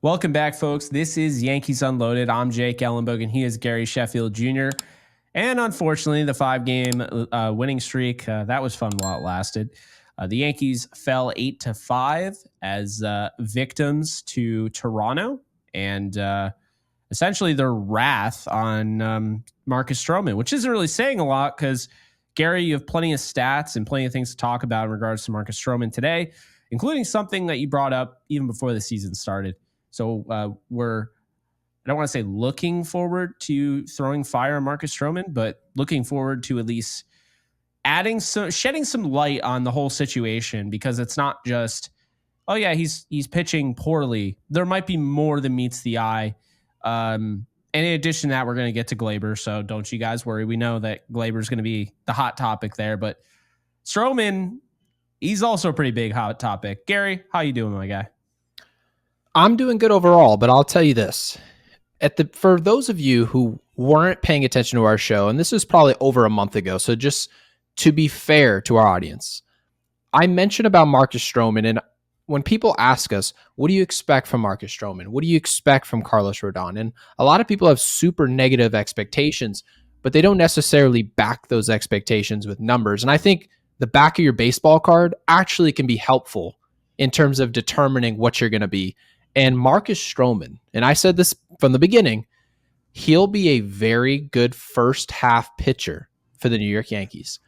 Welcome back, folks. This is Yankees Unloaded. I'm Jake Ellenbogen, and he is Gary Sheffield Jr. And unfortunately, the 5-game winning streak, that was fun while it lasted. The Yankees fell 8-5 as victims to Toronto and essentially their wrath on Marcus Stroman, which isn't really saying a lot because, Gary, you have plenty of stats and plenty of things to talk about in regards to Marcus Stroman today, including something that you brought up even before the season started. So I don't want to say looking forward to throwing fire on Marcus Stroman, but looking forward to at least shedding some light on the whole situation, because it's not just, oh yeah, he's pitching poorly. There might be more than meets the eye. And in addition to that, we're going to get to Gleyber, so don't you guys worry. We know that Gleyber is going to be the hot topic there, but Strowman, he's also a pretty big hot topic. Gary, how you doing, my guy? I'm doing good overall, but I'll tell you this. For those of you who weren't paying attention to our show, and this was probably over a month ago, so just to be fair to our audience, I mentioned about Marcus Stroman, and when people ask us, what do you expect from Marcus Stroman? What do you expect from Carlos Rodon? And a lot of people have super negative expectations, but they don't necessarily back those expectations with numbers. And I think the back of your baseball card actually can be helpful in terms of determining what you're going to be. And Marcus Stroman, and I said this from the beginning, he'll be a very good first half pitcher for the New York Yankees.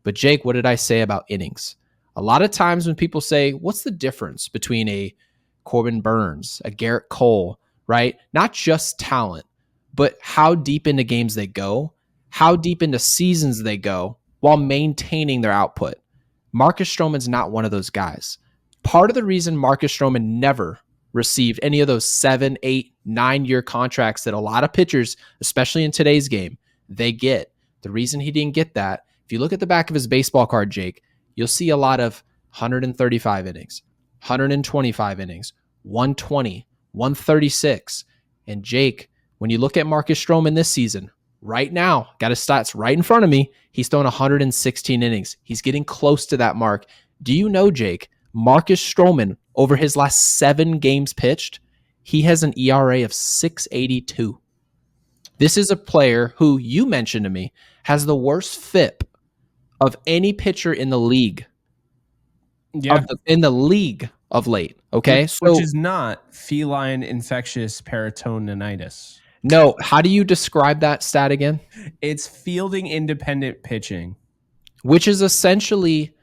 But Jake, what did I say about innings? A lot of times when people say, what's the difference between a Corbin Burns, a Garrett Cole, right? Not just talent, but how deep into games they go, how deep into seasons they go while maintaining their output. Marcus Stroman's not one of those guys. Part of the reason Marcus Stroman never received any of those 7, 8, 9-year contracts that a lot of pitchers, especially in today's game, they get. The reason he didn't get that, if you look at the back of his baseball card, Jake, you'll see a lot of 135 innings, 125 innings, 120, 136. And Jake, when you look at Marcus Stroman this season, right now, got his stats right in front of me, he's thrown 116 innings. He's getting close to that mark. Do you know, Jake, Marcus Stroman, over his last 7 games pitched, he has an ERA of 6.82. This is a player who, you mentioned to me, has the worst FIP of any pitcher in the league. Yeah. In the league of late. Okay. Which is not feline infectious peritonitis. No. How do you describe that stat again? It's fielding independent pitching. Which is essentially,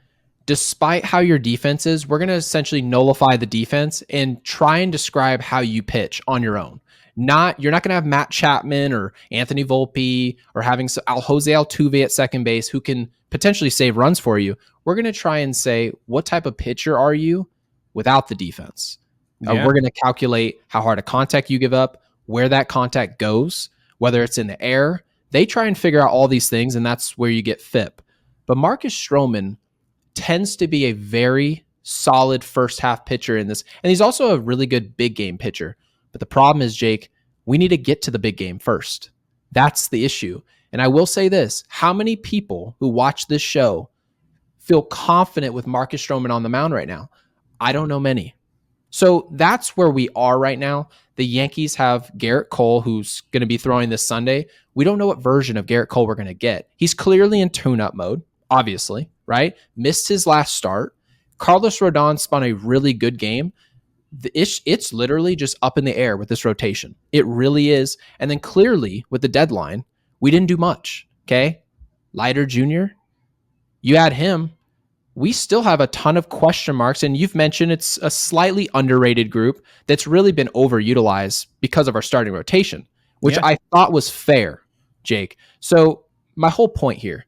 despite how your defense is, we're going to essentially nullify the defense and try and describe how you pitch on your own. You're not going to have Matt Chapman or Anthony Volpe or having Jose Altuve at second base who can potentially save runs for you. We're going to try and say, what type of pitcher are you without the defense? Yeah. We're going to calculate how hard a contact you give up, where that contact goes, whether it's in the air. They try and figure out all these things, and that's where you get FIP. But Marcus Stroman tends to be a very solid first half pitcher in this. And he's also a really good big game pitcher. But the problem is, Jake, we need to get to the big game first. That's the issue. And I will say this, how many people who watch this show feel confident with Marcus Stroman on the mound right now? I don't know many. So that's where we are right now. The Yankees have Garrett Cole, who's going to be throwing this Sunday. We don't know what version of Garrett Cole we're going to get. He's clearly in tune-up mode, obviously, right? Missed his last start. Carlos Rodon spun a really good game. It's literally just up in the air with this rotation. It really is. And then clearly with the deadline, we didn't do much. Okay. Leiter Jr., you add him, we still have a ton of question marks. And you've mentioned it's a slightly underrated group that's really been overutilized because of our starting rotation, which I thought was fair, Jake. So my whole point here,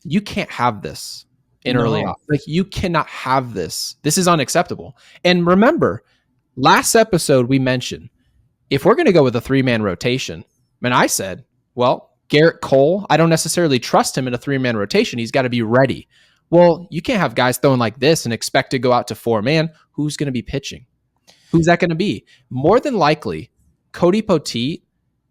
you can't have this in early off. Like, you cannot have this. This is unacceptable. And remember, last episode we mentioned, if we're going to go with a 3-man rotation, and I said, well, Garrett Cole, I don't necessarily trust him in a 3-man rotation. He's got to be ready. Well, you can't have guys throwing like this and expect to go out to 4-man. Who's going to be pitching? Who's that going to be? More than likely, Cody Poteet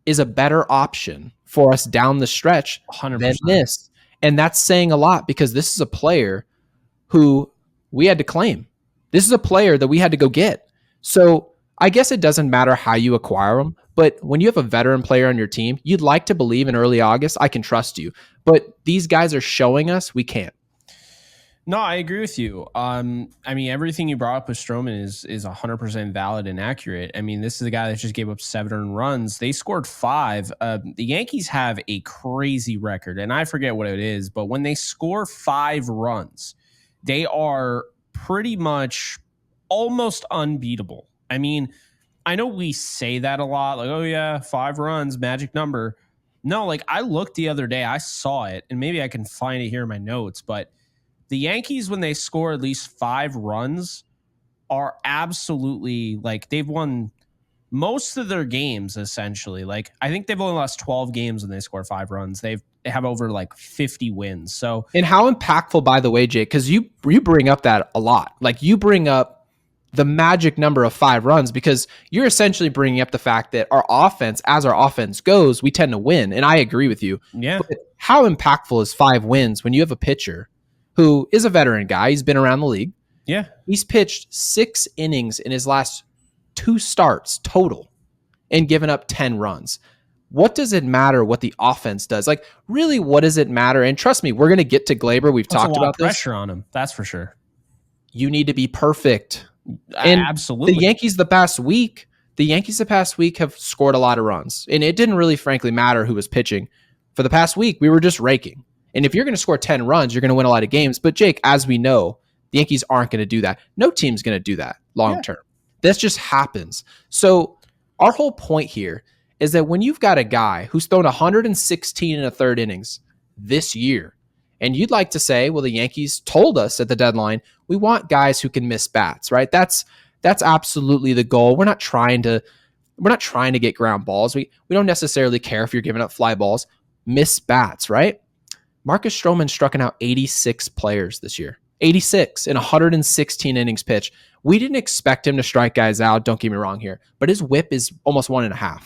is a better option for us down the stretch 100%. Than this. And that's saying a lot, because this is a player who we had to claim. This is a player that we had to go get. So I guess it doesn't matter how you acquire them, but when you have a veteran player on your team, you'd like to believe in early August, I can trust you. But these guys are showing us we can't. No, I agree with you. I mean, everything you brought up with Strowman is 100% valid and accurate. I mean, this is a guy that just gave up 7 earned runs. They scored 5. The Yankees have a crazy record, and I forget what it is, but when they score 5 runs, they are pretty much almost unbeatable. I mean, I know we say that a lot, like, oh yeah, 5 runs, magic number. No, like I looked the other day, I saw it, and maybe I can find it here in my notes, but the Yankees, when they score at least 5 runs, are absolutely like they've won most of their games essentially. Like I think they've only lost 12 games when they score 5 runs. They have over like 50 wins. So And how impactful, by the way, Jake, because you bring up that a lot. Like you bring up the magic number of 5 runs because you're essentially bringing up the fact that our offense, as our offense goes, we tend to win. And I agree with you. yeah, But how impactful is 5 wins when you have a pitcher who is a veteran guy? He's been around the league. yeah. He's pitched 6 innings in his last 2 starts total and given up 10 runs. What does it matter what the offense does? Like, really, what does it matter? And trust me, we're going to get to Gleyber. We've That's talked a lot about of this. pressure on him. That's for sure. You need to be perfect. And Absolutely. the Yankees the past week have scored a lot of runs. And it didn't really, frankly, matter who was pitching. For the past week, we were just raking. And if you're going to score 10 runs, you're going to win a lot of games. But Jake, as we know, the Yankees aren't going to do that. No team's going to do that long term. This just happens. So our whole point here is that when you've got a guy who's thrown 116 in a third innings this year, and you'd like to say, well, the Yankees told us at the deadline, we want guys who can miss bats, right? That's absolutely the goal. We're not trying to get ground balls. We don't necessarily care if you're giving up fly balls, miss bats, right? Marcus Stroman struck out 86 players this year. 86 in 116 innings pitched. We didn't expect him to strike guys out, don't get me wrong here, but his whip is almost 1.5.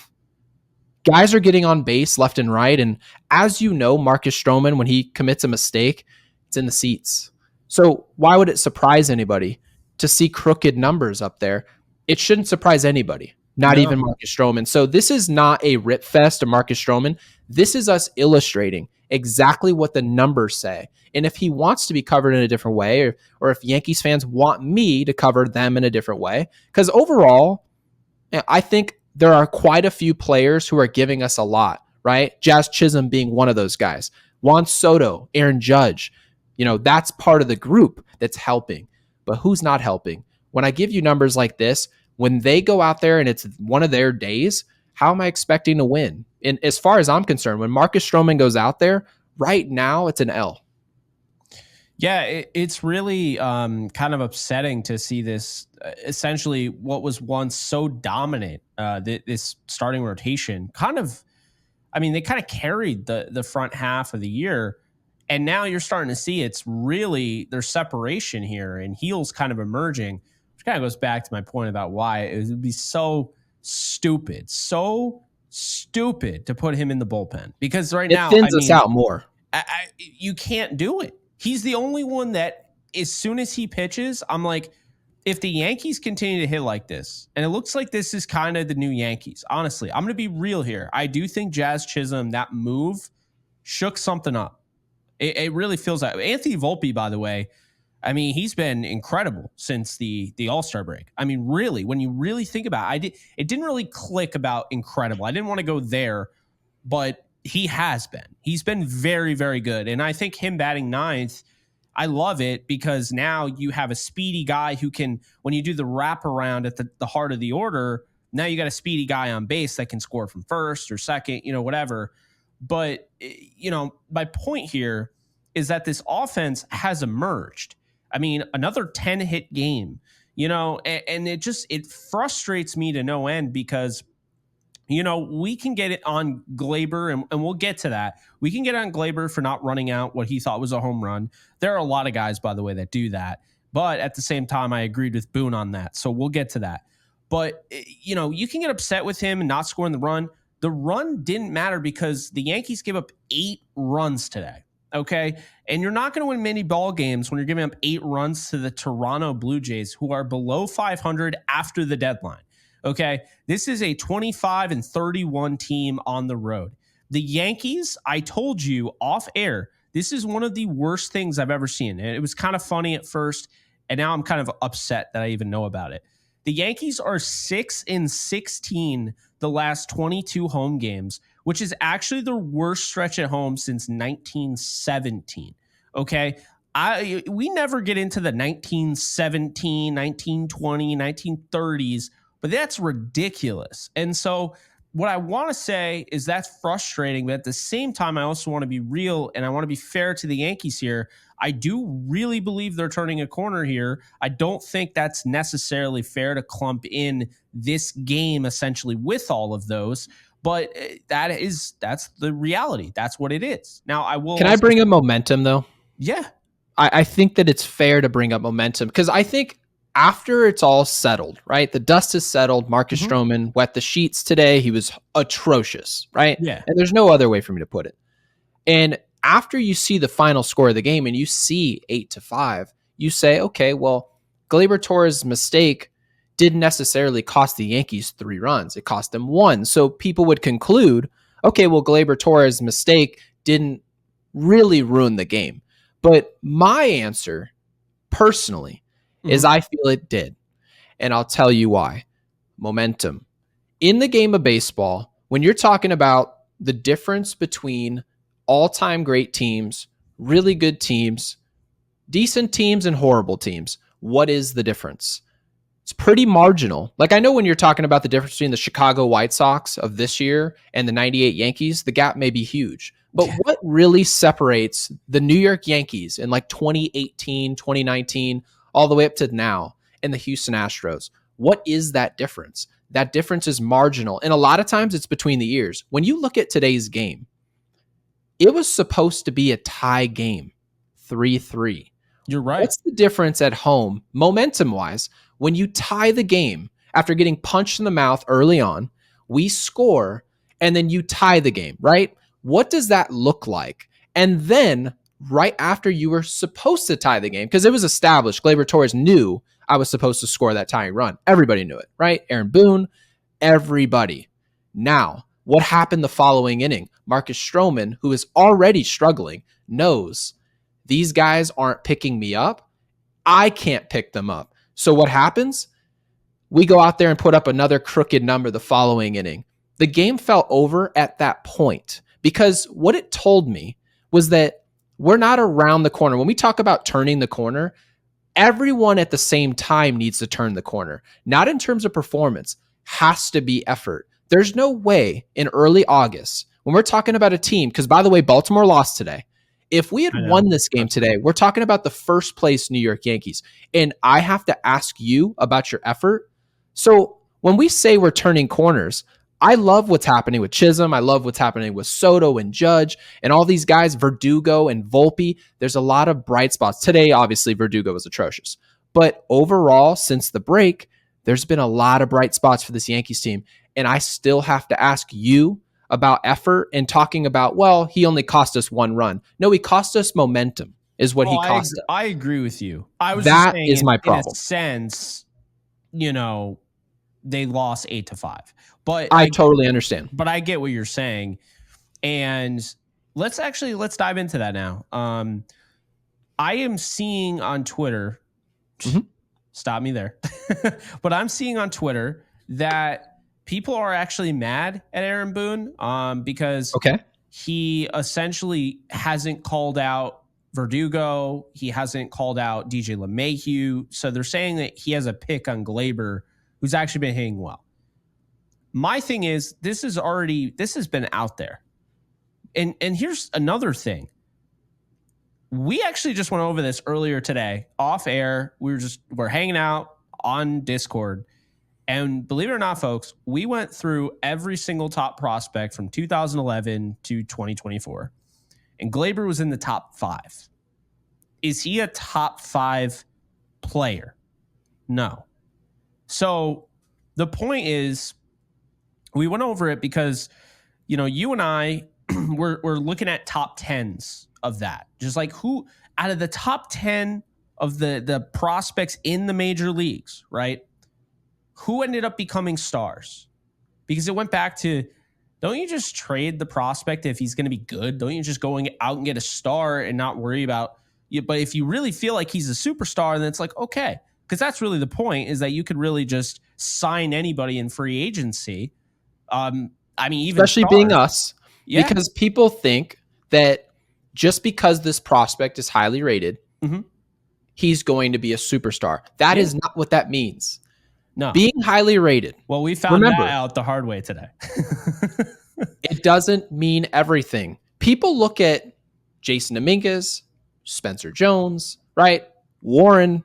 Guys are getting on base left and right, and as you know, Marcus Stroman, when he commits a mistake, it's in the seats. So why would it surprise anybody to see crooked numbers up there? It shouldn't surprise anybody, not even Marcus Stroman. So this is not a rip fest of Marcus Stroman. This is us illustrating exactly what the numbers say. And if he wants to be covered in a different way, or if Yankees fans want me to cover them in a different way, because overall, I think there are quite a few players who are giving us a lot, right? Jazz Chisholm being one of those guys. Juan Soto, Aaron Judge, that's part of the group that's helping. But who's not helping? When I give you numbers like this, when they go out there and it's one of their days, how am I expecting to win? And as far as I'm concerned, when Marcus Stroman goes out there, right now it's an L. Yeah, it's really kind of upsetting to see this. Essentially, what was once so dominant, this starting rotation, they kind of carried the front half of the year, and now you're starting to see it's really there's separation here, and Heel's kind of emerging, which kind of goes back to my point about why it would be so stupid to put him in the bullpen, because right now it thins us out more. You can't do it. He's the only one that as soon as he pitches, I'm like, if the Yankees continue to hit like this, and it looks like this is kind of the new Yankees, honestly, I'm going to be real here. I do think Jazz Chisholm, that move, shook something up. It really feels like Anthony Volpe, by the way, I mean, he's been incredible since the All-Star break. I mean, really, when you really think about it, it didn't really click about incredible. I didn't want to go there, but he's been very, very good. And I think him batting ninth, I love it, because now you have a speedy guy who can, when you do the wraparound at the heart of the order, now you got a speedy guy on base that can score from first or second, whatever. But, my point here is that this offense has emerged. I mean, another 10-hit game, and it frustrates me to no end, because we can get it on Gleyber, and we'll get to that. We can get on Gleyber for not running out what he thought was a home run. There are a lot of guys, by the way, that do that. But at the same time, I agreed with Boone on that. So we'll get to that. But, you can get upset with him and not scoring the run. The run didn't matter because the Yankees gave up 8 runs today. Okay. And you're not going to win many ball games when you're giving up 8 runs to the Toronto Blue Jays, who are below 500 after the deadline. Okay. This is a 25-31 team on the road. The Yankees, I told you off air, this is one of the worst things I've ever seen. And it was kind of funny at first, and now I'm kind of upset that I even know about it. The Yankees are 6-16 the last 22 home games, which is actually the worst stretch at home since 1917. Okay. We never get into the 1917, 1920, 1930s, but that's ridiculous. And so what I want to say is that's frustrating, but at the same time, I also want to be real and I want to be fair to the Yankees here. I do really believe they're turning a corner here. I don't think that's necessarily fair to clump in this game essentially with all of those, but that's the reality. That's what it is. Now, I will. Can I bring up momentum though? Yeah. I think that it's fair to bring up momentum because I think after it's all settled, right? The dust has settled. Marcus Stroman wet the sheets today. He was atrocious, right? Yeah. And there's no other way for me to put it. And after you see the final score of the game and you see 8-5, you say, okay, well, Gleyber Torres' mistake didn't necessarily cost the Yankees 3 runs. It cost them 1. So people would conclude, okay, well, Gleyber Torres' mistake didn't really ruin the game. But my answer, personally, is I feel it did. And I'll tell you why. Momentum. In the game of baseball, when you're talking about the difference between all-time great teams, really good teams, decent teams, and horrible teams, what is the difference? It's pretty marginal. Like, I know when you're talking about the difference between the Chicago White Sox of this year and the 98 Yankees, the gap may be huge. But what really separates the New York Yankees in like 2018, 2019, all the way up to now, and the Houston Astros? What is that difference? That difference is marginal. And a lot of times it's between the ears. When you look at today's game, it was supposed to be a tie game, 3-3. You're right. What's the difference at home, momentum-wise, when you tie the game after getting punched in the mouth early on, we score, and then you tie the game, right? What does that look like? And then right after you were supposed to tie the game, because it was established, Gleyber Torres knew I was supposed to score that tying run. Everybody knew it, right? Aaron Boone, everybody. Now, what happened the following inning? Marcus Stroman, who is already struggling, knows these guys aren't picking me up. I can't pick them up. So what happens? We go out there and put up another crooked number the following inning. The game fell over at that point because what it told me was that we're not around the corner. When we talk about turning the corner, everyone at the same time needs to turn the corner. Not in terms of performance, has to be effort. There's no way in early August, when we're talking about a team, because by the way, Baltimore lost today. If we had won this game today, we're talking about the first place New York Yankees. And I have to ask you about your effort. So when we say we're turning corners, I love what's happening with Chisholm. I love what's happening with Soto and Judge and all these guys, Verdugo and Volpe. There's a lot of bright spots. Today, obviously, Verdugo was atrocious. But overall, since the break, there's been a lot of bright spots for this Yankees team. And I still have to ask you about effort and talking about, well, he only cost us 1 run. No, he cost us momentum is what he cost us. I agree with you. I was That just saying is my problem. In a sense, they lost 8-5. But I totally understand. But I get what you're saying. And let's dive into that now. I am seeing on Twitter, stop me there. But I'm seeing on Twitter that people are actually mad at Aaron Boone because he essentially hasn't called out Verdugo. He hasn't called out DJ LeMahieu. So they're saying that he has a pick on Gleyber, who's actually been hitting well. My thing is, this has been out there. And here's another thing. We actually just went over this earlier today, off air. We're hanging out on Discord. And believe it or not, folks, we went through every single top prospect from 2011 to 2024. And Gleyber was in the top 5. Is he a top 5 player? No. So the point is, we went over it because, you and I, we're looking at top 10s of that. Just like who out of the top 10 of the prospects in the major leagues, right? who ended up becoming stars? Because it went back to, don't you just trade the prospect if he's going to be good? Don't you just go out and get a star and not worry about it? But if you really feel like he's a superstar, then it's like, okay. Because that's really the point, is that you could really just sign anybody in free agency. I mean, even especially stars. being us, Yeah. because people think that just because this prospect is highly rated, he's going to be a superstar. That is not what that means. No. Being highly rated. Well, we found that out the hard way today. It doesn't mean everything. People look at Jason Dominguez, Spencer Jones, right? Warren,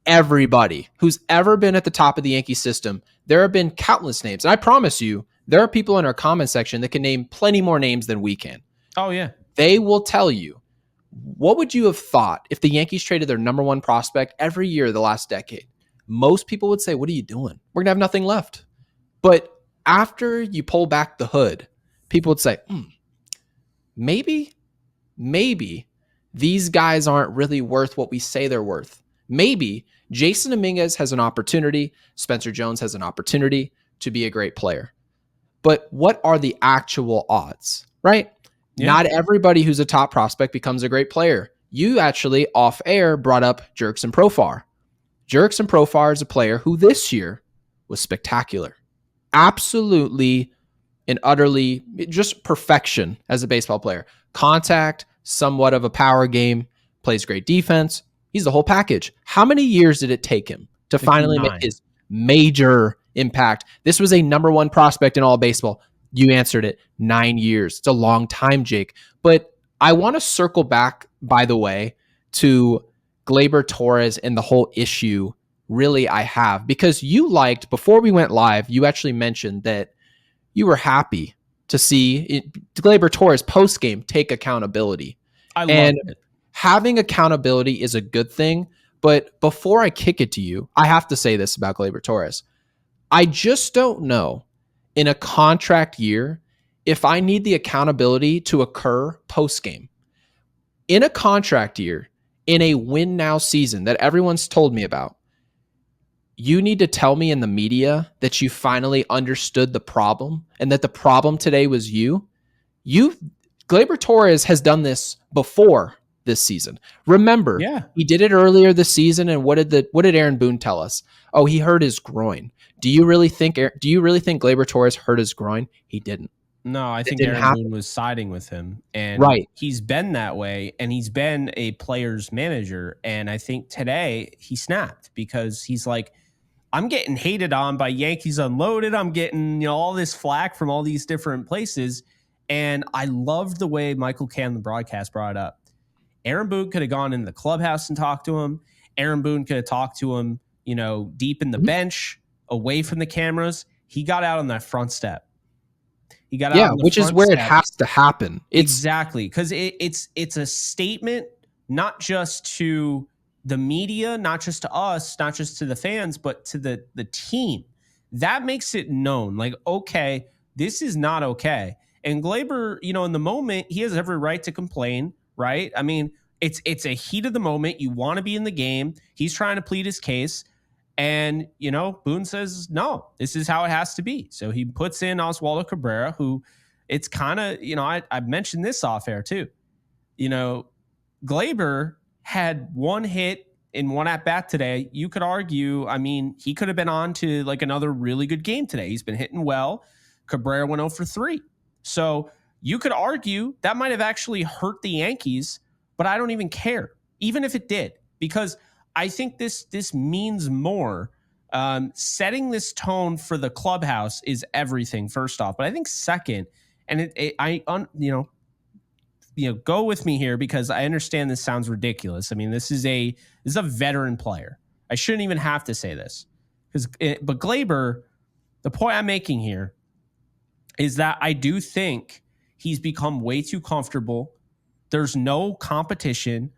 everybody who's ever been at the top of the Yankee system, there have been countless names. And I promise you, there are people in our comment section that can name plenty more names than we can. Oh, yeah. They will tell you, what would you have thought if the Yankees traded their number one prospect every year the last decade? Most people would say, what are you doing? We're going to have nothing left. But after you pull back the hood, people would say, maybe these guys aren't really worth what we say they're worth. Maybe Jason Dominguez has an opportunity, Spencer Jones has an opportunity to be a great player. But what are the actual odds, right? Yeah. Not everybody who's a top prospect becomes a great player. You actually, off air, brought up Jurickson Profar. Jurickson Profar is a player who this year was spectacular. Absolutely and utterly just perfection as a baseball player. Contact, somewhat of a power game, plays great defense. He's the whole package. How many years did it take him to finally make his major impact? This was a number one prospect in all of baseball. You answered it. 9 years. It's a long time, Jake. But I want to circle back, by the way, to Gleyber Torres and the whole issue really I have. Because you liked, before we went live, you actually mentioned that you were happy to see Gleyber Torres post-game take accountability. I love it. Having accountability is a good thing. But before I kick it to you, I have to say this about Gleyber Torres. I just don't know in a contract year if I need the accountability to occur post-game. In a contract year, in a win now season that everyone's told me about, you need to tell me in the media that you finally understood the problem and that the problem today was you. Gleyber Torres has done this before this season. Remember, he did it earlier this season. And what did Aaron Boone tell us? Oh, he hurt his groin. Do you really think Gleyber Torres hurt his groin? He didn't. No, I think Aaron Boone was siding with him. And he's been that way, and he's been a player's manager. And I think today he snapped because he's like, I'm getting hated on by Yankees Unloaded. I'm getting all this flack from all these different places. And I loved the way Michael Cann, the broadcast, brought it up. Aaron Boone could have gone in the clubhouse and talked to him. Aaron Boone could have talked to him, deep in the bench, away from the cameras. He got out on that front step. He got out on the which is where it has to happen. Exactly, because it's a statement not just to the media, not just to us, not just to the fans, but to the team. That makes it known, like, okay, this is not okay. And Gleyber, in the moment, he has every right to complain, right? I mean, it's a heat of the moment. You want to be in the game. He's trying to plead his case. And, Boone says, no, this is how it has to be. So he puts in Oswaldo Cabrera, who it's kind of, I've mentioned this off air too. Gleyber had one hit in one at bat today. You could argue, he could have been on to like another really good game today. He's been hitting well. Cabrera went 0 for 3. So you could argue that might have actually hurt the Yankees, but I don't even care, even if it did, because I think this means more. Setting this tone for the clubhouse is everything, first off. But I think second, and go with me here because I understand this sounds ridiculous. I mean, this is a veteran player. I shouldn't even have to say this, but Gleyber, the point I'm making here is that I do think he's become way too comfortable. There's no competition.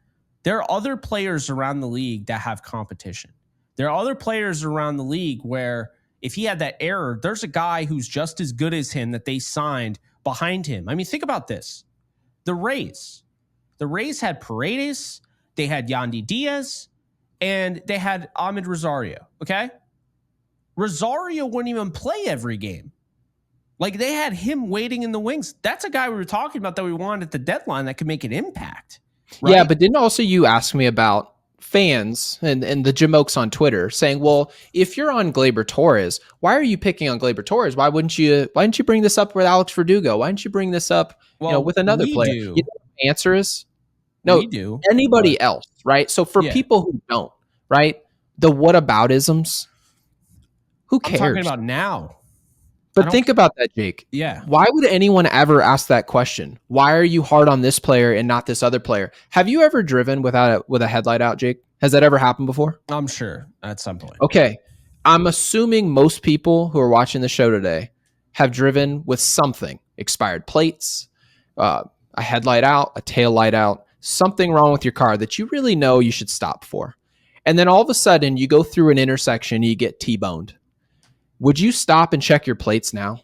There are other players around the league that have competition. There are other players around the league where if he had that error, there's a guy who's just as good as him that they signed behind him. I mean, think about this. The Rays had Paredes, they had Yandy Diaz, and they had Ahmed Rosario, okay? Rosario wouldn't even play every game. Like, they had him waiting in the wings. That's a guy we were talking about that we wanted at the deadline that could make an impact. Right? Yeah, but didn't also you ask me about fans and the jamokes on Twitter saying, well, if you're on Gleyber Torres, why are you picking on Gleyber Torres? Why didn't you bring this up with Alex Verdugo? Why didn't you bring this up with another player? Do. You know what the answer is? No, we do. Anybody else, right? So for people who don't, right? The whataboutisms, who cares? I'm talking about now. But think about that, Jake. Yeah. Why would anyone ever ask that question? Why are you hard on this player and not this other player? Have you ever driven with a headlight out, Jake? Has that ever happened before? I'm sure at some point. Okay. I'm assuming most people who are watching the show today have driven with something. Expired plates, a headlight out, a tail light out, something wrong with your car that you really know you should stop for. And then all of a sudden you go through an intersection and you get T-boned. Would you stop and check your plates now?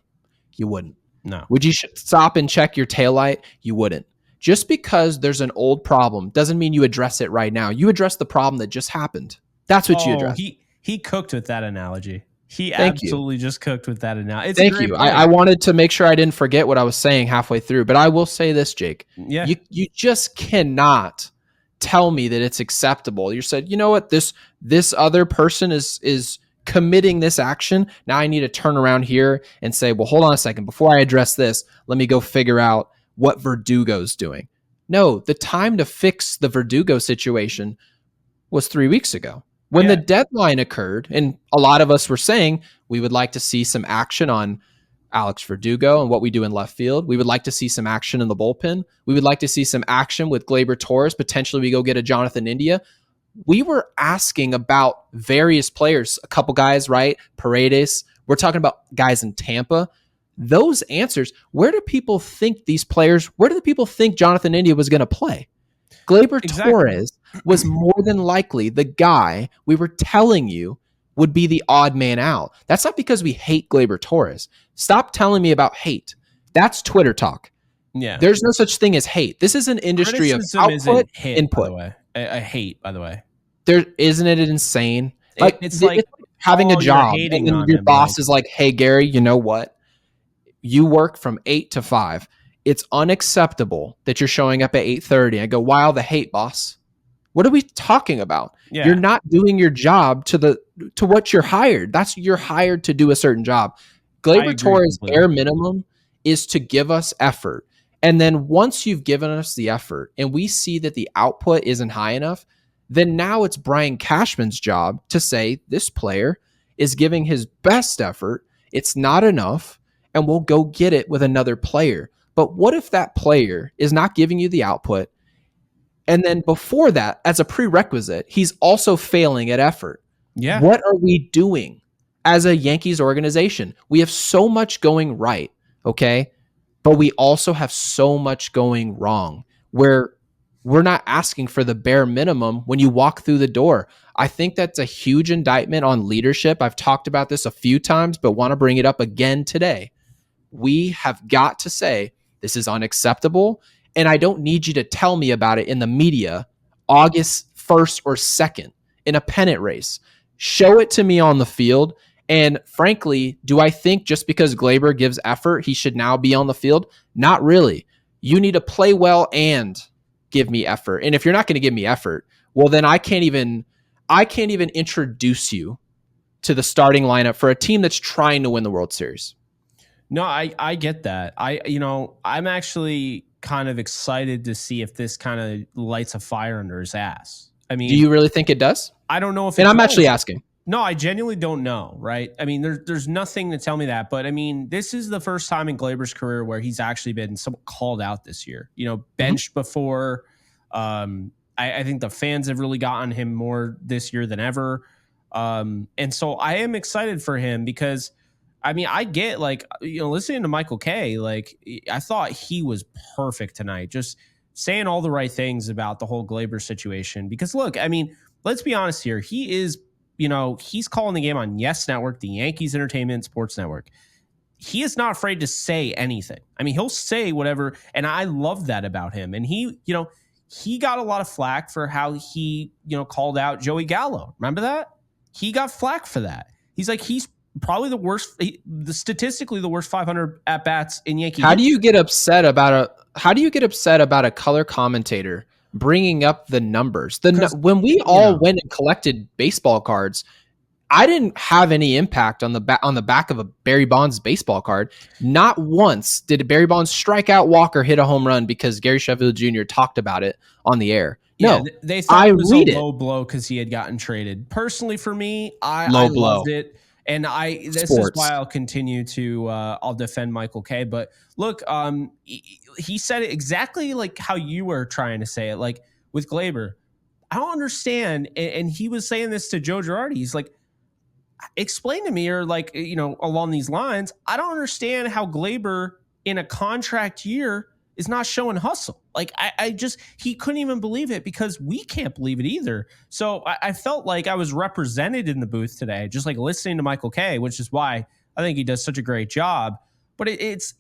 You wouldn't. No. Would you stop and check your taillight? You wouldn't. Just because there's an old problem doesn't mean you address it right now. You address the problem that just happened. That's what you address. He cooked with that analogy. He absolutely just cooked with that analogy. Thank you. I wanted to make sure I didn't forget what I was saying halfway through, but I will say this, Jake. Yeah. You just cannot tell me that it's acceptable. You said, you know what, this other person is committing this action. Now I need to turn around here and say, well, hold on a second. Before I address this, let me go figure out what Verdugo's doing. No, the time to fix the Verdugo situation was 3 weeks ago when the deadline occurred. And a lot of us were saying we would like to see some action on Alex Verdugo and what we do in left field. We would like to see some action in the bullpen. We would like to see some action with Gleyber Torres. Potentially we go get a Jonathan India. We were asking about various players, a couple guys, right? Paredes. We're talking about guys in Tampa. Those answers, where do people think these players, where do the people think Jonathan India was going to play? Gleyber Torres was more than likely the guy we were telling you would be the odd man out. That's not because we hate Gleyber Torres. Stop telling me about hate. That's Twitter talk. Yeah. There's no such thing as hate. This is an industry of output, input. I hate, by the way. Isn't it insane? It's like having a job and then your boss is like, hey, Gary, you know what? You work from 8 to 5. It's unacceptable that you're showing up at 8:30. I go, wow, the hate, boss. What are we talking about? Yeah. You're not doing your job to what you're hired. You're hired to do a certain job. Gleyber Torres' bare minimum is to give us effort. And then once you've given us the effort and we see that the output isn't high enough, then now it's Brian Cashman's job to say this player is giving his best effort. It's not enough, and we'll go get it with another player. But what if that player is not giving you the output? And then before that, as a prerequisite, he's also failing at effort. Yeah. What are we doing as a Yankees organization? We have so much going right, okay? But we also have so much going wrong where we're not asking for the bare minimum when you walk through the door. I think that's a huge indictment on leadership. I've talked about this a few times, but want to bring it up again today. We have got to say this is unacceptable, and I don't need you to tell me about it in the media August 1st or 2nd in a pennant race. Show it to me on the field. And frankly, do I think just because Gleyber gives effort, he should now be on the field? Not really. You need to play well and give me effort. And if you're not going to give me effort, well, then I can't even introduce you to the starting lineup for a team that's trying to win the World Series. No, I get that. I'm actually kind of excited to see if this kind of lights a fire under his ass. I mean, do you really think it does? I don't know if and I'm actually asking. No, I genuinely don't know, right? I mean, there's nothing to tell me that, but I mean, this is the first time in Gleyber's career where he's actually been somewhat called out this year. Benched before. I think the fans have really gotten him more this year than ever. And so I am excited for him because, I mean, I get listening to Michael Kay, I thought he was perfect tonight, just saying all the right things about the whole Gleyber situation. Because look, I mean, let's be honest here. He is, he's calling the game on Yes Network, the Yankees Entertainment Sports Network. He is not afraid to say anything. I mean, he'll say whatever. And I love that about him. And he got a lot of flack for how he, called out Joey Gallo. Remember that? He got flack for that. He's like, he's probably statistically the worst 500 at bats in Yankee How do history. you get upset about a color commentator bringing up the numbers? When we all went and collected baseball cards, I didn't have any impact on the back of a Barry Bonds baseball card. Not once did Barry Bonds strike out Walker, hit a home run because Gary Sheffield Jr. talked about it on the air. No, they thought I it was read a it. low blow because he had gotten traded. Personally, for me, I blow. loved it, and this Sports. is why I'll continue to I'll defend Michael K. But look, he said it exactly like how you were trying to say it, like with Gleyber. I don't understand, and he was saying this to Joe Girardi. He's like, explain to me, or like, you know, along these lines, I don't understand how Gleyber in a contract year is not showing hustle. Like he couldn't even believe it, because we can't believe it either. So I felt like I was represented in the booth today, just like listening to Michael K, which is why I think he does such a great job. But it's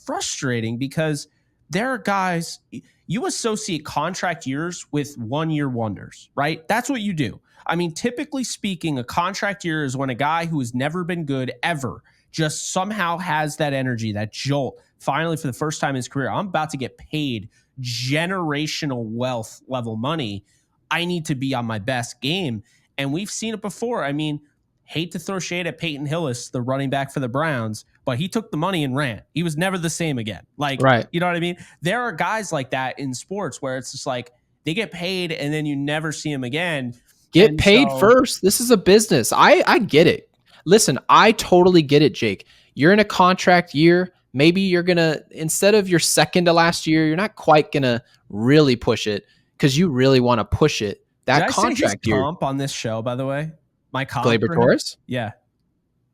frustrating, because there are guys, you associate contract years with 1 year wonders, right? That's what you do. I mean, typically speaking, a contract year is when a guy who has never been good ever just somehow has that energy, that jolt. Finally, for the first time in his career, I'm about to get paid generational wealth level money. I need to be on my best game. And we've seen it before. I mean, hate to throw shade at Peyton Hillis, the running back for the Browns, but he took the money and ran. He was never the same again. Like, right. You know what I mean? There are guys like that in sports where it's just like they get paid and then you never see them again. Get paid first. This is a business. I get it. Listen, I totally get it, Jake. You're in a contract year. Maybe you're going to, instead of your second to last year, you're not quite going to really push it because you really want to push it. That contract year. Comp on this show, by the way? My comp. Gleyber Torres? Yeah.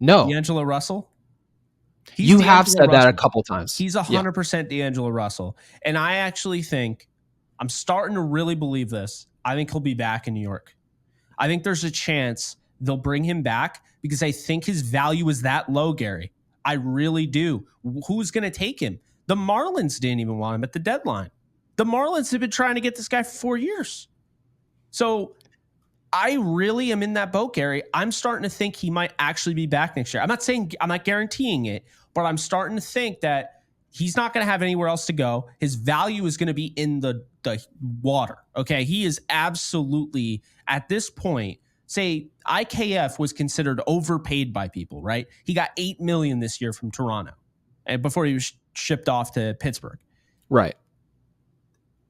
No. D'Angelo Russell? You have said that a couple times. He's 100% D'Angelo Russell. And I actually think, I'm starting to really believe this. I think he'll be back in New York. I think there's a chance they'll bring him back because I think his value is that low, Gary. I really do. Who's going to take him? The Marlins didn't even want him at the deadline. The Marlins have been trying to get this guy for 4 years. So I really am in that boat, Gary. I'm starting to think he might actually be back next year. I'm not guaranteeing it, but I'm starting to think that he's not going to have anywhere else to go. His value is going to be in the water. Okay. He is absolutely, at this point, say IKF was considered overpaid by people, right? He got $8 million this year from Toronto, and before he was shipped off to Pittsburgh. Right.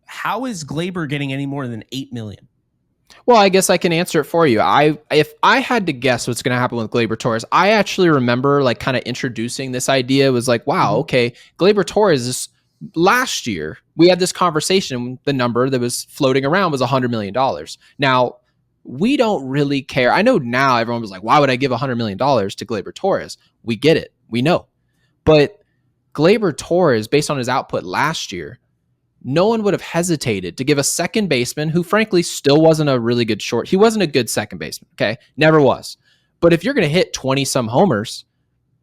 How is Gleyber getting any more than $8 million? Well, I guess I can answer it for you. If I had to guess what's going to happen with Gleyber Torres, I actually remember like kind of introducing this idea. It was like, wow, okay, Gleyber Torres last year we had this conversation. The number that was floating around was $100 million. Now, we don't really care. I know now everyone was like, why would I give $100 million to Gleyber Torres? We get it. We know. But Gleyber Torres, based on his output last year, no one would have hesitated to give a second baseman who frankly still wasn't a really good short. He wasn't a good second baseman. Okay. Never was. But if you're going to hit 20 some homers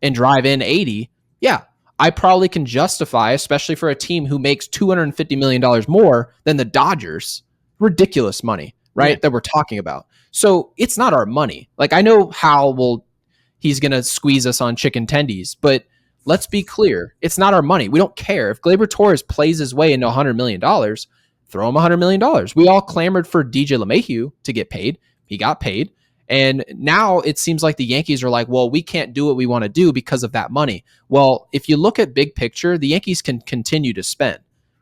and drive in 80, yeah, I probably can justify, especially for a team who makes $250 million more than the Dodgers, ridiculous money, right? Yeah. That we're talking about. So it's not our money. Like I know he's going to squeeze us on chicken tendies, but let's be clear. It's not our money. We don't care. If Gleyber Torres plays his way into $100 million, throw him $100 million. We all clamored for DJ LeMahieu to get paid. He got paid. And now it seems like the Yankees are like, well, we can't do what we want to do because of that money. Well, if you look at big picture, the Yankees can continue to spend,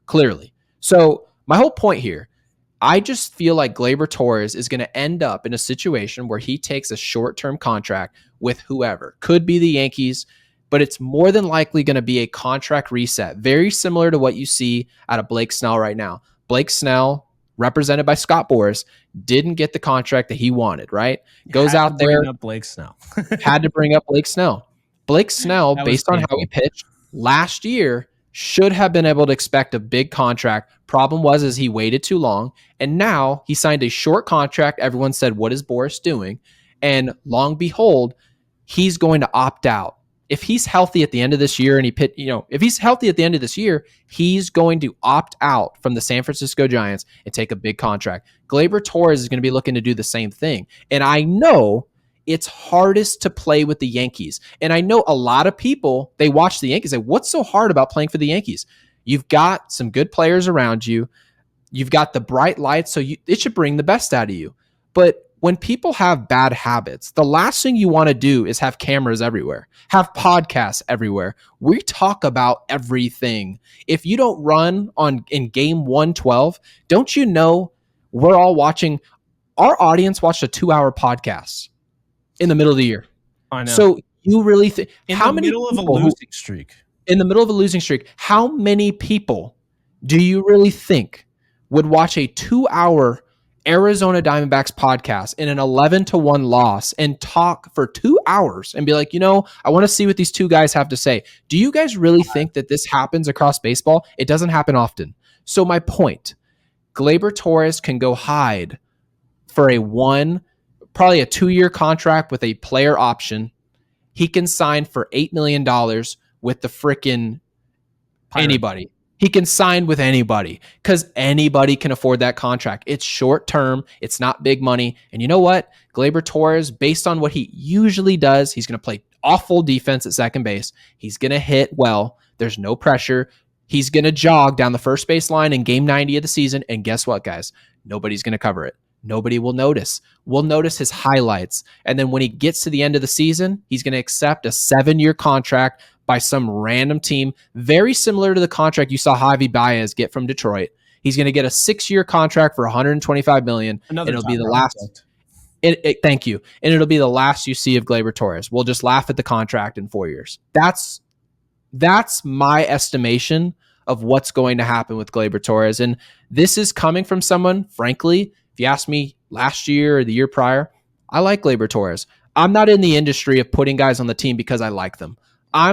clearly. So my whole point here, I just feel like Gleyber Torres is going to end up in a situation where he takes a short-term contract with whoever. Could be the Yankees, but it's more than likely going to be a contract reset, very similar to what you see out of Blake Snell right now. Blake Snell, represented by Scott Boras, didn't get the contract that he wanted, right? Goes out there. Blake Snell. Had to bring up Blake Snell. Blake Snell, based on how he pitched last year, should have been able to expect a big contract. Problem was he waited too long, and now he signed a short contract. Everyone said, what is Boras doing? And long behold, he's going to opt out. If he's healthy at the end of this year if he's healthy at the end of this year, he's going to opt out from the San Francisco Giants and take a big contract. Gleyber Torres is going to be looking to do the same thing. And I know it's hardest to play with the Yankees. And I know a lot of people, they watch the Yankees, say, what's so hard about playing for the Yankees? You've got some good players around you. You've got the bright lights, so it should bring the best out of you. But when people have bad habits, the last thing you want to do is have cameras everywhere, have podcasts everywhere. We talk about everything. If you don't run on in game 112, don't you know we're all watching? Our audience watched a 2-hour podcast in the middle of the year. I know. So you really think in the middle of a losing streak? In the middle of a losing streak, how many people do you really think would watch a 2-hour Arizona Diamondbacks podcast in an 11-1 loss and talk for 2 hours and be like, I want to see what these two guys have to say? Do you guys really think that this happens across baseball? It doesn't happen often. So my point, Gleyber Torres can go hide for probably a 2-year contract with a player option. He can sign for $8 million with the frickin' anybody. He can sign with anybody because anybody can afford that contract. It's short term. It's not big money. And you know what? Gleyber Torres, based on what he usually does, he's going to play awful defense at second base. He's going to hit well. There's no pressure. He's going to jog down the first base line in game 90 of the season. And guess what, guys? Nobody's going to cover it. Nobody will notice. We'll notice his highlights. And then when he gets to the end of the season, he's going to accept a 7-year contract by some random team, very similar to the contract you saw Javi Baez get from Detroit. He's going to get a 6-year contract for $125 million. It'll be the last. Thank you. And it'll be the last you see of Gleyber Torres. We'll just laugh at the contract in 4 years. That's my estimation of what's going to happen with Gleyber Torres. And this is coming from someone, frankly, if you asked me last year or the year prior, I like Gleyber Torres. I'm not in the industry of putting guys on the team because I like them. I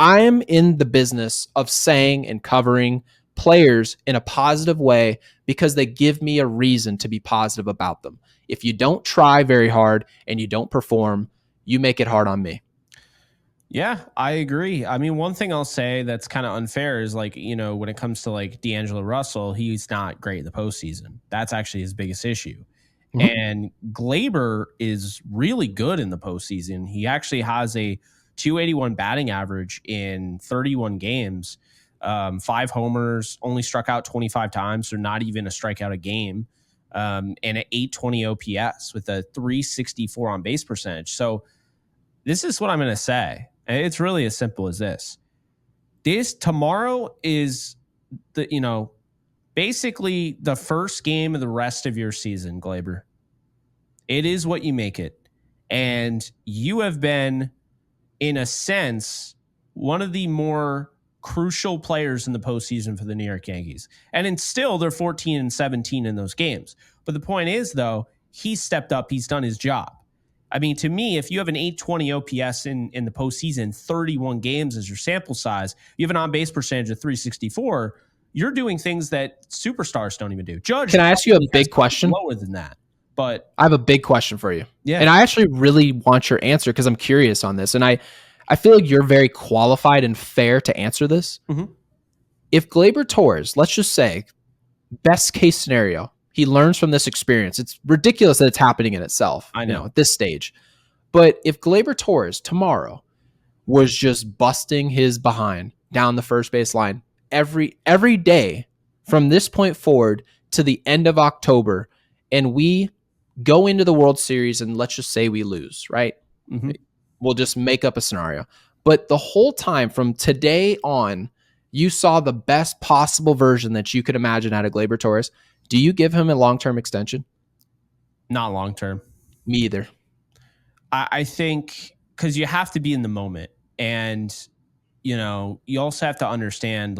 am in the business of saying and covering players in a positive way because they give me a reason to be positive about them. If you don't try very hard and you don't perform, you make it hard on me. Yeah, I agree. I mean, one thing I'll say that's kind of unfair is when it comes to D'Angelo Russell, he's not great in the postseason. That's actually his biggest issue. Mm-hmm. And Gleyber is really good in the postseason. He actually has a 281 batting average in 31 games, 5 homers, only struck out 25 times, so not even a strikeout a game, and an 820 OPS with a 364 on base percentage. So this is what I'm going to say. It's really as simple as this. Tomorrow is basically the first game of the rest of your season, Gleyber. It is what you make it. And you have been, in a sense, one of the more crucial players in the postseason for the New York Yankees. And still, they're 14-17 in those games. But the point is, though, he's stepped up. He's done his job. I mean, to me, if you have an 820 OPS in the postseason, 31 games as your sample size, you have an on-base percentage of 364, you're doing things that superstars don't even do. Judge, can I ask you a big question? Lower than that. But I have a big question for you. Yeah. And I actually really want your answer because I'm curious on this. And I feel like you're very qualified and fair to answer this. Mm-hmm. If Gleyber Torres, let's just say, best case scenario, he learns from this experience. It's ridiculous that it's happening in itself. I know at this stage. But if Gleyber Torres tomorrow was just busting his behind down the first base line every day from this point forward to the end of October, and we go into the World Series and let's just say we lose, right? Mm-hmm. We'll just make up a scenario. But the whole time from today on, you saw the best possible version that you could imagine out of Gleyber Torres. Do you give him a long-term extension? Not long-term. Me either. I think because you have to be in the moment. And, you also have to understand,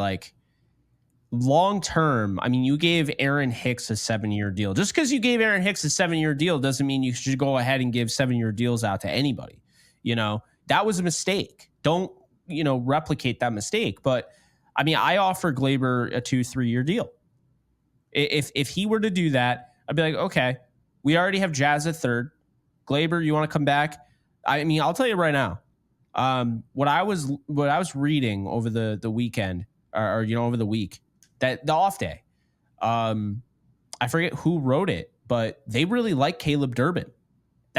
long-term, I mean, you gave Aaron Hicks a 7-year deal. Just because you gave Aaron Hicks a 7-year deal doesn't mean you should go ahead and give 7-year deals out to anybody. That was a mistake. Don't, replicate that mistake. But, I mean, I offer Gleyber a 2-3-year deal. If he were to do that, I'd be like, okay, we already have Jazz at third. Gleyber, you want to come back? I mean, I'll tell you right now. What I was reading over the weekend or over the week, that the off day, I forget who wrote it, but they really like Caleb Durbin.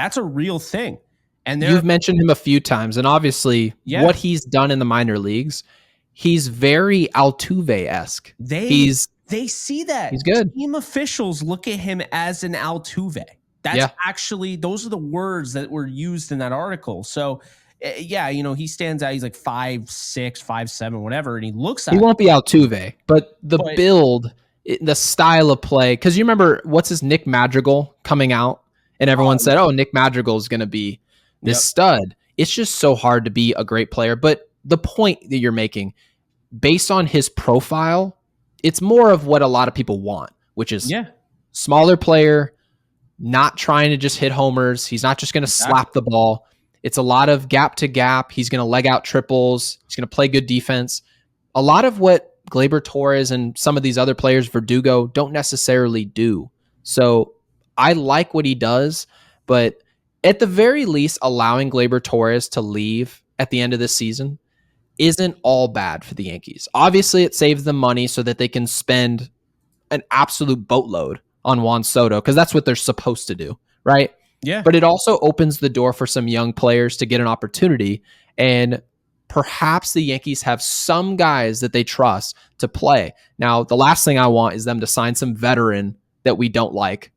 That's a real thing. And you've mentioned him a few times, and obviously what he's done in the minor leagues, he's very Altuve-esque. They see that. He's good. Team officials look at him as an Altuve. That's actually, those are the words that were used in that article. So, he stands out. He's like 5'6", 5'7", whatever, and he looks at. He won't be Altuve, but build, the style of play. Because you remember Nick Madrigal coming out, and everyone said, "Oh, Nick Madrigal is going to be this stud." It's just so hard to be a great player. But the point that you're making, based on his profile, it's more of what a lot of people want, which is smaller player, not trying to just hit homers. He's not just going to slap the ball. It's a lot of gap to gap. He's going to leg out triples. He's going to play good defense. A lot of what Gleyber Torres and some of these other players, Verdugo, don't necessarily do. So I like what he does, but at the very least, allowing Gleyber Torres to leave at the end of this season isn't all bad for the Yankees. Obviously, it saves them money so that they can spend an absolute boatload on Juan Soto, because that's what they're supposed to do, right? Yeah. But it also opens the door for some young players to get an opportunity, and perhaps the Yankees have some guys that they trust to play. Now, the last thing I want is them to sign some veteran that we don't like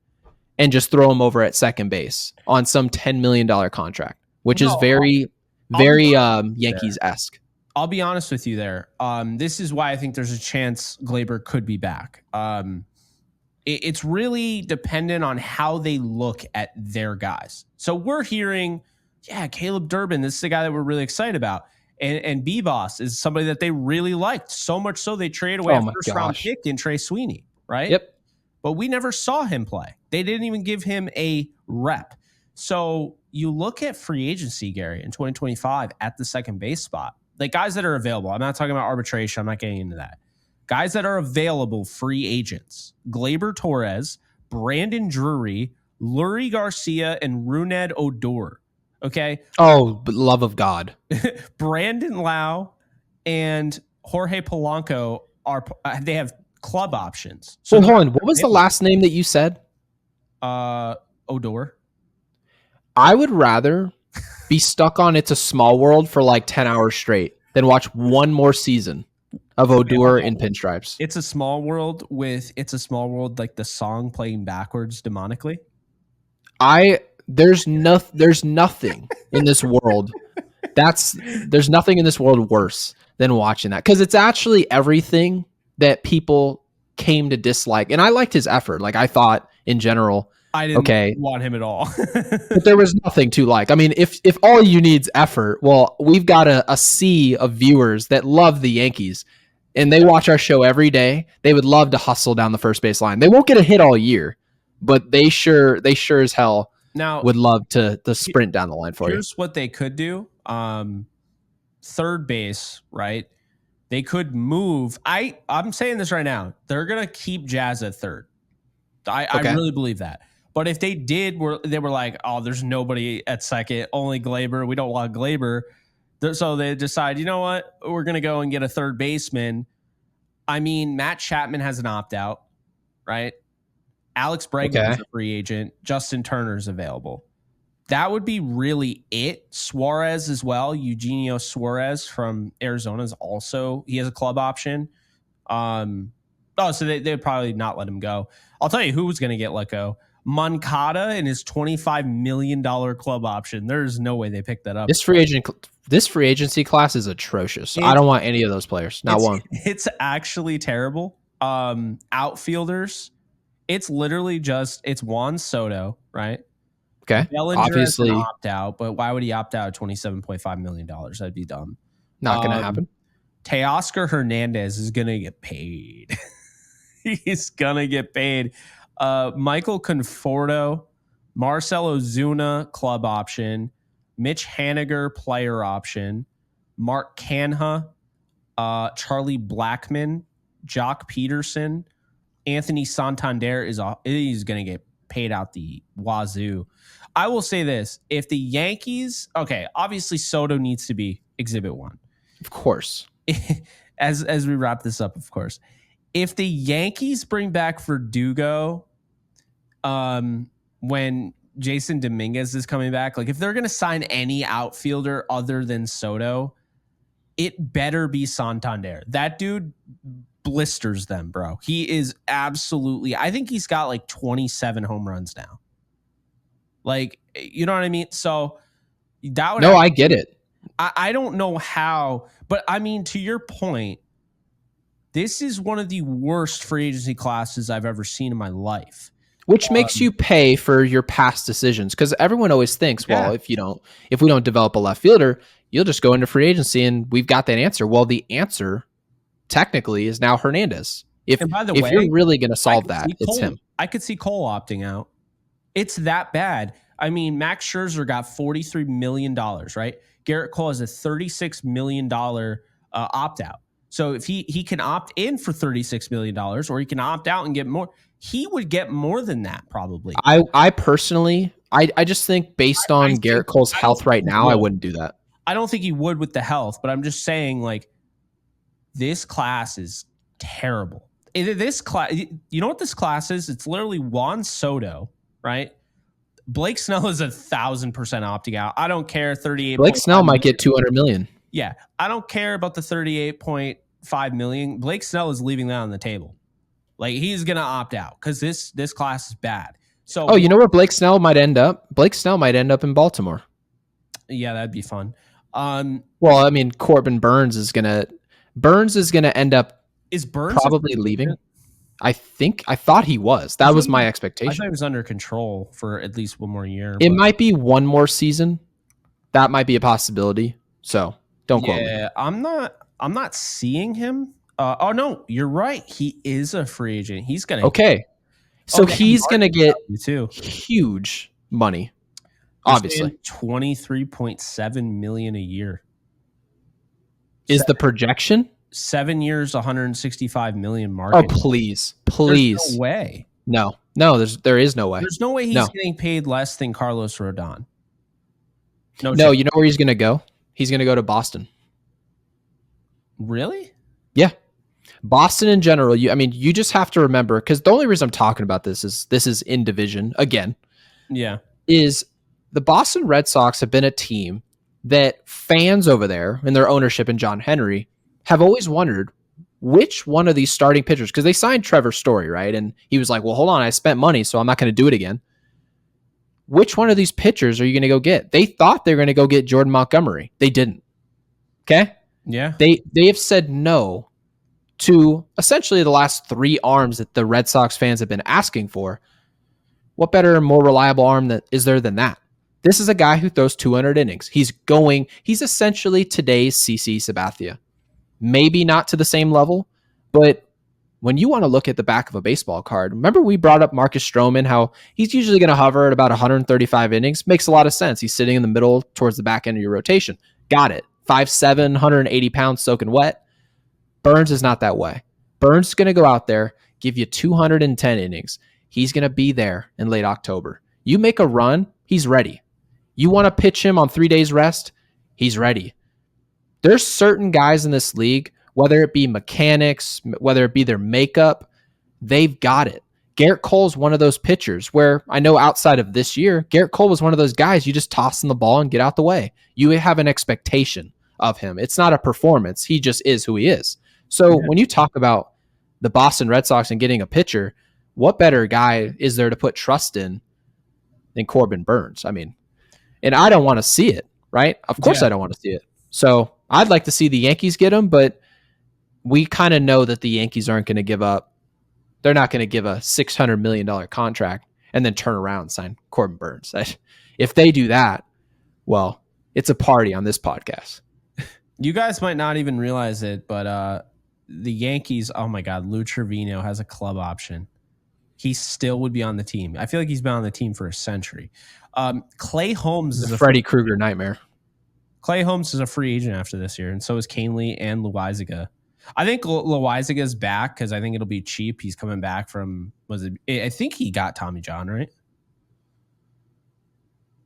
and just throw him over at second base on some $10 million contract, which is very Yankees-esque. I'll be honest with you there. This is why I think there's a chance Gleyber could be back. It's really dependent on how they look at their guys. So we're hearing, Caleb Durbin, this is the guy that we're really excited about. And B-Boss is somebody that they really liked, so much so they traded away a first-round pick in Trey Sweeney, right? Yep. But we never saw him play. They didn't even give him a rep. So you look at free agency, Gary, in 2025 at the second base spot. Like guys that are available. I'm not talking about arbitration. I'm not getting into that. Guys that are available, free agents. Gleyber Torres, Brandon Drury, Lurie Garcia, and Rougned Odor. Okay? Oh, but love of God. Brandon Lau and Jorge Polanco they have club options. So hold on. What was the last name that you said? Odor. I would rather be stuck on It's a Small World for like 10 hours straight than watch one more season of Odor in pinstripes. It's a Small World like the song playing backwards demonically. There's nothing in this world there's nothing in this world worse than watching that, because it's actually everything that people came to dislike. And I liked his effort. Like I thought in general, I didn't want him at all. But there was nothing to like. I mean, if all you need's effort, well, we've got a sea of viewers that love the Yankees, and they watch our show every day. They would love to hustle down the first base line. They won't get a hit all year, but they sure as hell would love to sprint down the line for you. Here's what they could do. Third base, right? They could move. I'm saying this right now. They're going to keep Jazz at third. I really believe that. But if they did, they were like, oh, there's nobody at second, only Gleyber. We don't want Gleyber. So they decide, you know what? We're going to go and get a third baseman. I mean, Matt Chapman has an opt-out, right? Alex Bregman is a free agent. Justin Turner's available. That would be really it. Suarez as well. Eugenio Suarez from Arizona is also, he has a club option. So they'd probably not let him go. I'll tell you who was going to get let go. Moncada and his $25 million club option. There's no way they picked that up. This free agency class is atrocious. I don't want any of those players. Not one. It's actually terrible. Outfielders. It's literally it's Juan Soto, right? Okay. Bellinger obviously has an opt out, but why would he opt out $27.5 million? That'd be dumb. Not going to happen. Teoscar Hernandez is going to get paid. He's going to get paid. Michael Conforto, Marcell Ozuna, club option. Mitch Haniger, player option. Mark Canha, Charlie Blackmon, Jock Peterson, Anthony Santander he's going to get paid out the wazoo. I will say this. If the Yankees, obviously Soto needs to be Exhibit 1. Of course. As we wrap this up, of course. If the Yankees bring back Verdugo, when Jason Dominguez is coming back. Like if they're going to sign any outfielder other than Soto, it better be Santander. That dude blisters them, bro. He is absolutely, I think he's got like 27 home runs now. Like, you know what I mean? So that would No, I get it. I don't know how, but I mean, to your point, this is one of the worst free agency classes I've ever seen in my life. Which makes you pay for your past decisions, because everyone always thinks, well, if we don't develop a left fielder, you'll just go into free agency and we've got that answer. Well, the answer technically is now Hernandez. If you're really going to solve that, it's him. I could see Cole opting out. It's that bad. I mean, Max Scherzer got $43 million, right? Garrett Cole has a $36 million opt out. So if he can opt in for $36 million or he can opt out and get more, he would get more than that probably. I personally, I just think based on Garrett Cole's health right now, I wouldn't do that. I don't think he would with the health, but I'm just saying, like, this class is terrible. This class, you know what this class is? It's literally Juan Soto, right? Blake Snell is 1,000% opting out. I don't care. 38. Blake Snell might get $200 million. Yeah, I don't care about the $38.5 million. Blake Snell is leaving that on the table. Like, he's gonna opt out because this class is bad. So, you know where Blake Snell might end up? Blake Snell might end up in Baltimore. Yeah, that'd be fun. Well, I mean, Corbin Burns is gonna end up. Is Burns probably leaving? I thought he was. That was my expectation. I thought he was under control for at least one more year. It might be one more season. That might be a possibility. So don't quote me. Yeah, I'm not seeing him. Oh no, you're right. He is a free agent. He's gonna So he's gonna get huge money. Obviously, $23.7 million a year is the projection. 7 years, 165 million market. Oh, please. There's no way. No, there is no way. There's no way he's getting paid less than Carlos Rodon. No, you know where he's going to go? He's going to go to Boston. Really? Yeah. Boston in general, you just have to remember, because the only reason I'm talking about this is in division again. Yeah. Is the Boston Red Sox have been a team that fans over there and their ownership in John Henry have always wondered which one of these starting pitchers, because they signed Trevor Story, right? And he was like, well, hold on, I spent money, so I'm not going to do it again. Which one of these pitchers are you going to go get? They thought they were going to go get Jordan Montgomery. They didn't. Okay? Yeah. They have said no to essentially the last 3 arms that the Red Sox fans have been asking for. What better and more reliable arm is there than that? This is a guy who throws 200 innings. He's essentially today's CC Sabathia. Maybe not to the same level, but when you want to look at the back of a baseball card, remember we brought up Marcus Stroman, how he's usually going to hover at about 135 innings. Makes a lot of sense. He's sitting in the middle towards the back end of your rotation. Got it. 5'7", 180 pounds soaking wet. Burns is not that way. Burns is going to go out there, give you 210 innings. He's going to be there in late October. You make a run, he's ready. You want to pitch him on 3 days rest, he's ready. There's certain guys in this league, whether it be mechanics, whether it be their makeup, they've got it. Garrett Cole's one of those pitchers where I know outside of this year, Garrett Cole was one of those guys you just toss in the ball and get out the way. You have an expectation of him. It's not a performance. He just is who he is. So when you talk about the Boston Red Sox and getting a pitcher, what better guy is there to put trust in than Corbin Burns? I mean, and I don't want to see it, right? Of course I don't want to see it. So I'd like to see the Yankees get him, but we kind of know that the Yankees aren't going to give up. They're not going to give a $600 million contract and then turn around and sign Corbin Burns. If they do that, well, it's a party on this podcast. You guys might not even realize it, but the Yankees, oh my God, Lou Trevino has a club option. He still would be on the team. I feel like he's been on the team for a century. Clay Holmes is a Freddie Krueger nightmare. Clay Holmes is a free agent after this year, and so is Canely and Loizaga. I think Loizaga's back because I think it'll be cheap. He's coming back from, I think he got Tommy John, right?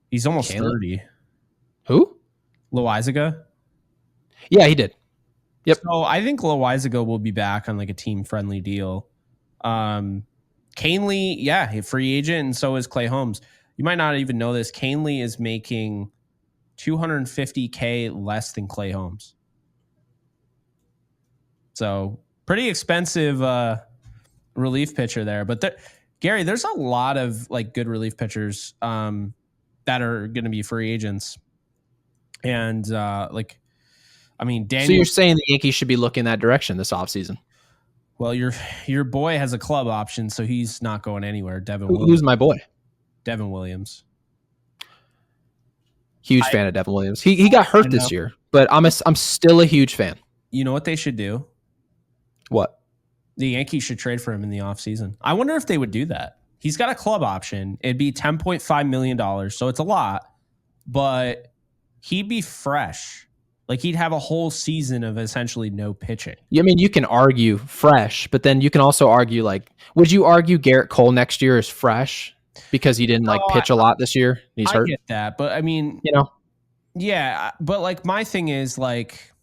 He's almost 30. Who? Loizaga? Yeah, he did. Yep. So I think Loizaga will be back on like a team-friendly deal. Canely, yeah, a free agent, and so is Clay Holmes. you might not even know this. Canely is making $250K less than Clay Holmes. So pretty expensive relief pitcher there. But Gary, there's a lot of like good relief pitchers that are going to be free agents. And Daniel. So you're saying the Yankees should be looking that direction this offseason? Well, your boy has a club option, so he's not going anywhere. Who's my boy? Devin Williams. Huge fan of Devin Williams. He got hurt this year, but I'm still a huge fan. You know what they should do? What? The Yankees should trade for him in the offseason. I wonder if they would do that. He's got a club option. It'd be $10.5 million, so it's a lot, but he'd be fresh. Like, he'd have a whole season of essentially no pitching. I mean, you can argue fresh, but then you can also argue, like, would you argue Garrett Cole next year is fresh because he didn't pitch a lot this year? He's hurt. I get that, but I mean, yeah, but like my thing is like,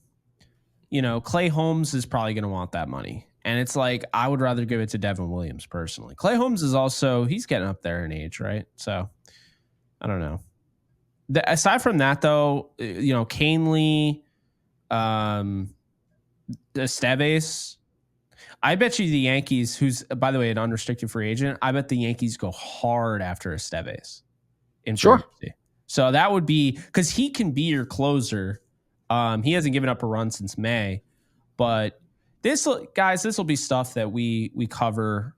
Clay Holmes is probably going to want that money. And it's like, I would rather give it to Devin Williams personally. Clay Holmes is also, he's getting up there in age, right? So I don't know. Aside from that, though, Canely, Esteves, I bet you the Yankees, who's, by the way, an unrestricted free agent, I bet the Yankees go hard after Esteves. Sure. So that would be, because he can be your closer. He hasn't given up a run since May. But this will be stuff that we cover.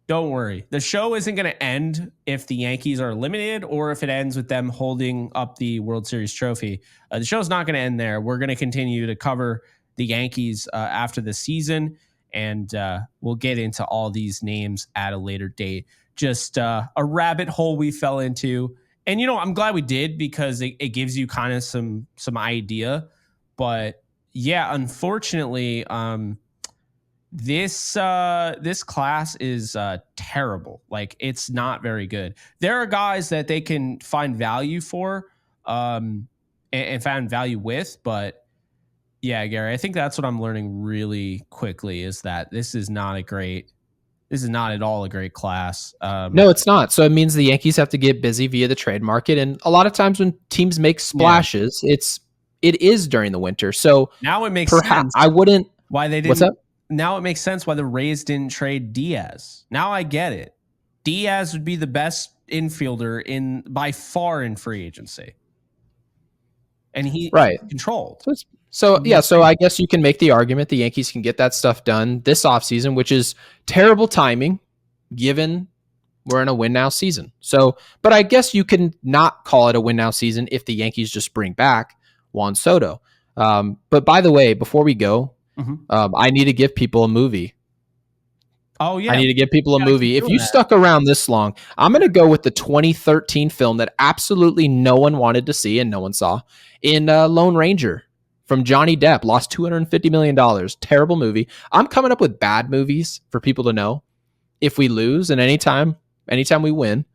Don't worry. The show isn't going to end if the Yankees are eliminated or if it ends with them holding up the World Series trophy. The show's not going to end there. We're going to continue to cover the Yankees after the season, and we'll get into all these names at a later date. Just a rabbit hole we fell into. And, I'm glad we did because it gives you kind of some idea. But, yeah, unfortunately, this class is terrible. Like, it's not very good. There are guys that they can find value for and find value with, but yeah, Gary, I think that's what I'm learning really quickly is that this is not at all a great class. No, it's not. So it means the Yankees have to get busy via the trade market, and a lot of times when teams make splashes, it is during the winter. So now it makes sense. I wouldn't. Why they didn't? What's up? Now it makes sense why the Rays didn't trade Diaz. Now I get it. Diaz would be the best infielder by far in free agency. And he's controlled. So I guess you can make the argument the Yankees can get that stuff done this offseason, which is terrible timing given we're in a win now season. So, but I guess you can not call it a win now season if the Yankees just bring back Juan Soto. But by the way, before we go, I need to give people a movie. Oh, yeah. I need to give people a movie. If you stuck around this long, I'm going to go with the 2013 film that absolutely no one wanted to see and no one saw in Lone Ranger from Johnny Depp. Lost $250 million. Terrible movie. I'm coming up with bad movies for people to know if we lose. And anytime we win,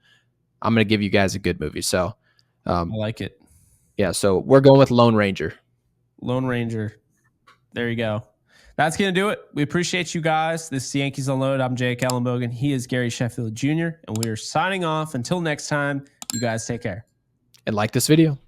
I'm going to give you guys a good movie. So I like it. Yeah, so we're going with Lone Ranger. Lone Ranger. There you go. That's going to do it. We appreciate you guys. This is the Yankees Unloaded. I'm Jake Ellenbogen. He is Gary Sheffield Jr., and we are signing off. Until next time, you guys take care. And like this video.